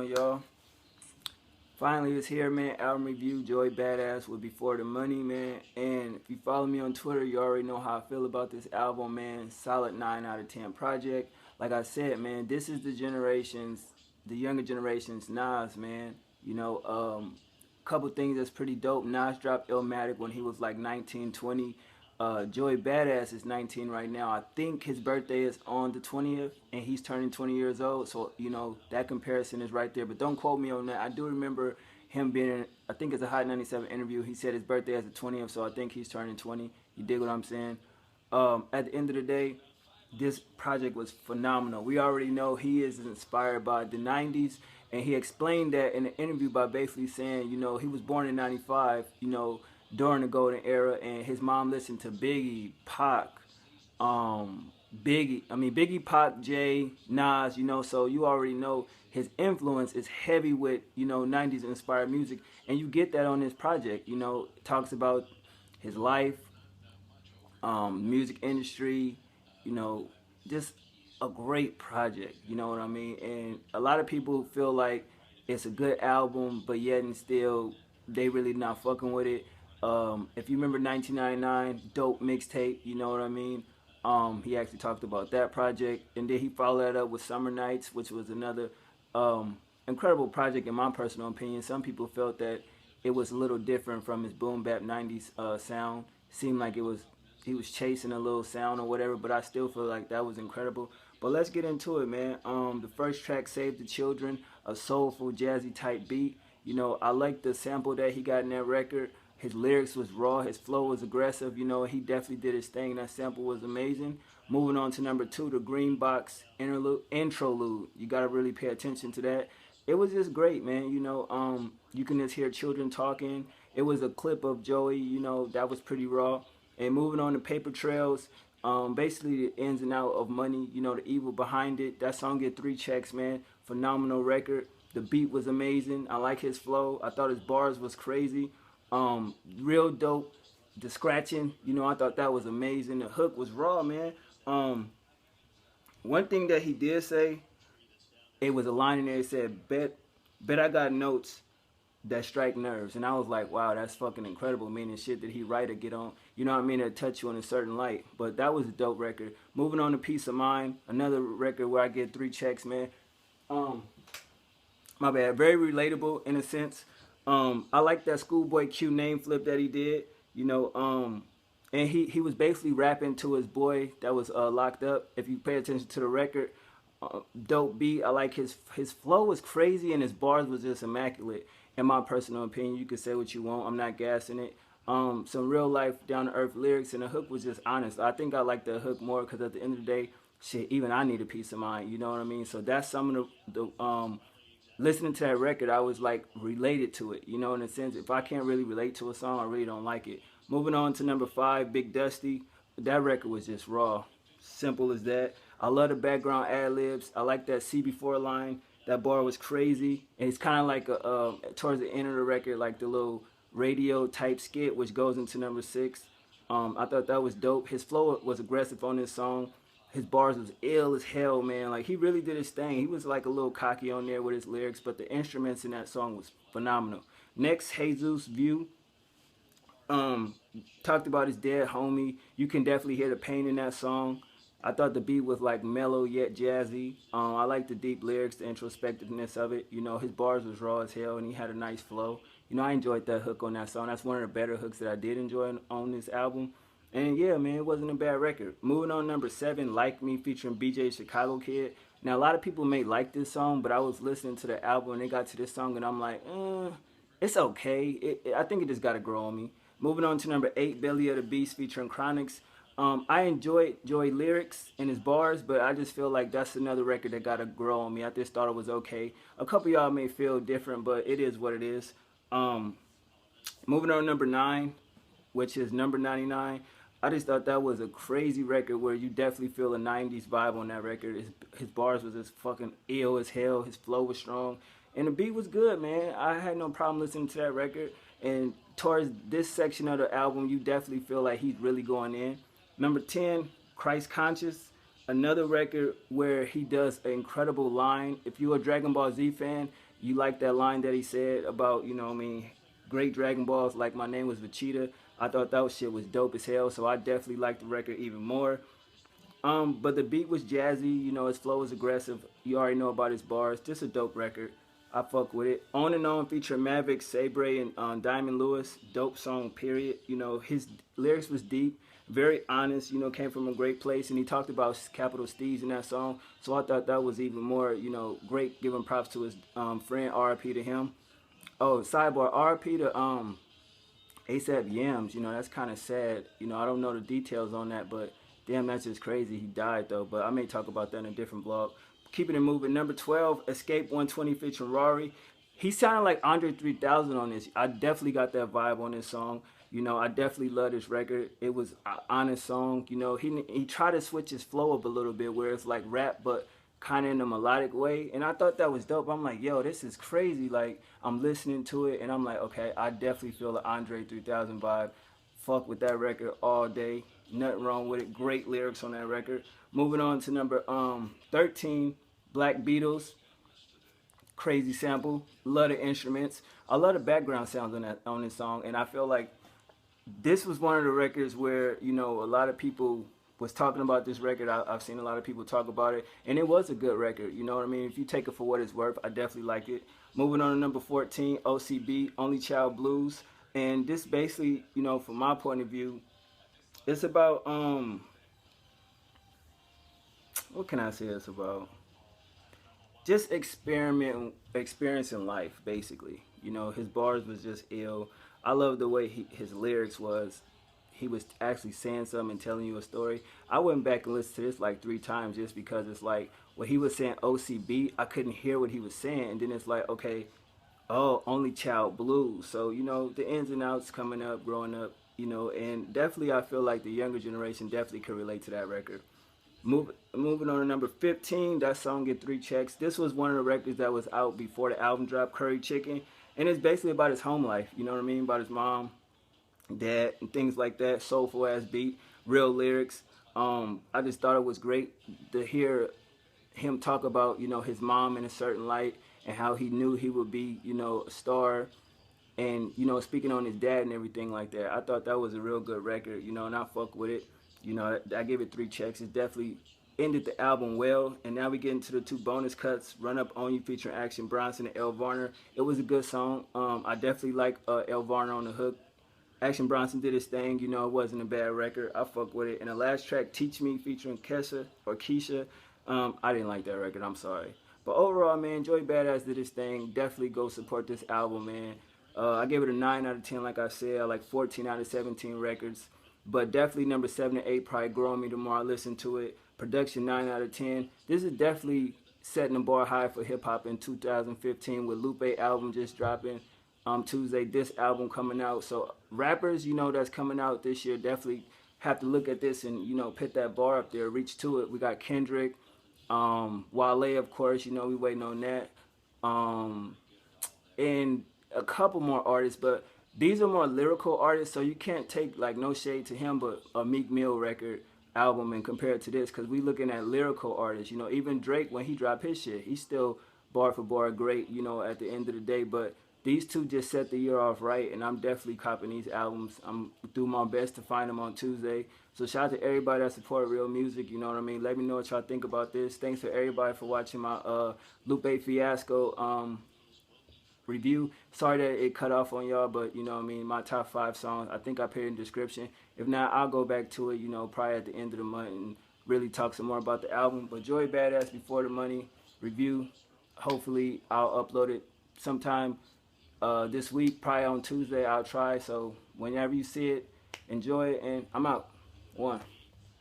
on, y'all? Finally, it's here, man. Album review, Joey Badass with Before the Money, man. And if you follow me on Twitter, you already know how I feel about this album, man. Solid 9 out of 10 project. Like I said, man, this is the younger generation's Nas, man. Couple things that's pretty dope. Nas dropped Illmatic when he was like 19, 20. Joey Badass is 19 right now. I think his birthday is on the 20th, and he's turning 20 years old. So, that comparison is right there. But don't quote me on that. I do remember him being, I think it's a Hot 97 interview. He said his birthday is the 20th, so I think he's turning 20. You dig what I'm saying? At the end of the day, this project was phenomenal. We already know he is inspired by the 90s, and he explained that in an interview by basically saying, he was born in 95, during the golden era, and his mom listened to Biggie, Pac, Biggie, Pac, Jay, Nas, so you already know his influence is heavy with, 90s inspired music, and you get that on this project. It talks about his life, music industry, just a great project, you know what I mean? And a lot of people feel like it's a good album, but yet and still they really not fucking with it. If you remember 1999, dope mixtape, you know what I mean? He actually talked about that project, and then he followed that up with Summer Nights, which was another incredible project in my personal opinion. Some people felt that it was a little different from his boom bap 90s sound. Seemed like he was chasing a little sound or whatever, but I still feel like that was incredible. But let's get into it, man. The first track, Save the Children, a soulful, jazzy type beat. I like the sample that he got in that record. His lyrics was raw, his flow was aggressive, he definitely did his thing. That sample was amazing. Moving on to number 2, the Green Box Introlude. You gotta really pay attention to that. It was just great, man. You can just hear children talking. It was a clip of Joey, that was pretty raw. And moving on to Paper Trails, basically the ins and out of money, the evil behind it. That song get 3 checks, man. Phenomenal record. The beat was amazing. I like his flow. I thought his bars was crazy. Real dope. The scratching, I thought that was amazing. The hook was raw, man. One thing that he did say, it was a line in there that said, bet I got notes that strike nerves. And I was like, wow, that's fucking incredible, meaning shit that he write or get on, that touch you in a certain light. But that was a dope record. Moving on to Peace of Mind, another record where I get 3 checks, man. My bad, very relatable in a sense. I like that Schoolboy Q name flip that he did, and he was basically rapping to his boy that was locked up. If you pay attention to the record, dope beat. I like his flow was crazy and his bars was just immaculate. In my personal opinion, you can say what you want. I'm not gassing it. Some real life down to earth lyrics, and the hook was just honest. I think I like the hook more because at the end of the day, shit, even I need a peace of mind. You know what I mean? So that's some of the listening to that record, I was like related to it, in a sense. If I can't really relate to a song, I really don't like it. Moving on to number 5, Big Dusty. That record was just raw. Simple as that. I love the background ad-libs. I like that CB4 line. That bar was crazy. And it's kind of like towards the end of the record, like the little radio type skit, which goes into number 6. I thought that was dope. His flow was aggressive on this song. His bars was ill as hell, man. Like, he really did his thing. He was like a little cocky on there with his lyrics, but the instruments in that song was phenomenal. Next, Jesus View. Talked about his dead homie. You can definitely hear the pain in that song. I thought the beat was like mellow yet jazzy. I like the deep lyrics, the introspectiveness of it. His bars was raw as hell, and he had a nice flow. I enjoyed that hook on that song. That's one of the better hooks that I did enjoy on this album. And yeah, man, it wasn't a bad record. Moving on, number 7, Like Me, featuring BJ Chicago Kid. Now, a lot of people may like this song, but I was listening to the album and they got to this song and I'm like, it's okay. I think it just got to grow on me. Moving on to number 8, Belly of the Beast, featuring Chronics. I enjoyed Joey lyrics and his bars, but I just feel like that's another record that got to grow on me. I just thought it was okay. A couple of y'all may feel different, but it is what it is. Moving on to number 9, which is number 99. I just thought that was a crazy record where you definitely feel a 90s vibe on that record. His bars was just fucking ill as hell. His flow was strong. And the beat was good, man. I had no problem listening to that record. And towards this section of the album, you definitely feel like he's really going in. Number 10, Christ Conscious. Another record where he does an incredible line. If you're a Dragon Ball Z fan, You like that line that he said about, great Dragon Balls, like my name was Vegeta. I thought that shit was dope as hell, so I definitely liked the record even more. But the beat was jazzy, his flow was aggressive. You already know about his bars. Just a dope record. I fuck with it. On and On featuring Maverick, Sabre, and Diamond Lewis. Dope song, period. His lyrics was deep, very honest, came from a great place. And he talked about capital Steez in that song. So I thought that was even more, great, giving props to his friend, RP to him. Oh, sidebar, RP to ASAP Yams, that's kind of sad. I don't know the details on that, but damn, that's just crazy. He died, though, but I may talk about that in a different blog. Keeping it moving. Number 12, Escape 120 featuring Rari. He sounded like Andre 3000 on this. I definitely got that vibe on this song. I definitely love this record. It was an honest song. He tried to switch his flow up a little bit where it's like rap, but kind of in a melodic way. And I thought that was dope. I'm like, yo, this is crazy. Like, I'm listening to it, and I'm like, okay, I definitely feel the Andre 3000 vibe. Fuck with that record all day. Nothing wrong with it. Great lyrics on that record. Moving on to number 13, Black Beatles. Crazy sample. Love the instruments. I love the background sounds on this song, and I feel like this was one of the records where a lot of people was talking about this record. I've seen a lot of people talk about it, and it was a good record. You know what I mean? If you take it for what it's worth, I definitely like it. Moving on to number 14, OCB, Only Child Blues, and this basically, from my point of view, it's about what can I say? It's about just experiencing life, basically. His bars was just ill. I love the way his lyrics was. He was actually saying something and telling you a story. I went back and listened to this like 3 times just because it's like when he was saying OCB, I couldn't hear what he was saying, and then it's like, okay, oh, Only Child Blues. So the ins and outs coming up, growing up, and definitely I feel like the younger generation definitely could relate to that record. Moving on to number 15, that song get 3 checks. This was one of the records that was out before the album dropped, Curry Chicken, and it's basically about his home life. You know what I mean? About his mom, dad, and things like that. Soulful ass beat, real lyrics. I just thought it was great to hear him talk about his mom in a certain light and how he knew he would be a star, and speaking on his dad and everything like that. I thought that was a real good record, and I fuck with it. I gave it 3 checks. It definitely ended the album well. And now we get into the 2 bonus cuts, Run Up On You featuring Action Bronson and El Varner. It was a good song. I definitely like El Varner on the hook. Action Bronson did his thing. It wasn't a bad record. I fuck with it. And the last track, Teach Me featuring Keisha. I didn't like that record. I'm sorry. But overall, man, Joey Badass did his thing. Definitely go support this album, man. I gave it a 9 out of 10, like I said. I like 14 out of 17 records. But definitely number 7 and 8 probably grow on me the more I listen to it. Production 9 out of 10. This is definitely setting the bar high for hip hop in 2015 with Lupe album just dropping Tuesday. This album coming out. So rappers, that's coming out this year definitely have to look at this and put that bar up there, reach to it. We got Kendrick, Wale, of course. We waiting on that, and a couple more artists, but these are more lyrical artists, so you can't take like no shade to him, but a Meek Mill record album and compare it to this, because we looking at lyrical artists. Even Drake, when he dropped his shit, he's still bar for bar great, at the end of the day. But these two just set the year off right, and I'm definitely copping these albums. I'm do my best to find them on Tuesday. So shout out to everybody that support real music, you know what I mean? Let me know what y'all think about this. Thanks for everybody for watching my Lupe Fiasco review. Sorry that it cut off on y'all, but my top 5 songs, I think I put it in the description. If not, I'll go back to it, probably at the end of the month and really talk some more about the album. But Joey Badass Before the Money review, hopefully I'll upload it sometime this week, probably on Tuesday. I'll try. So whenever you see it, enjoy it, and I'm out. 1.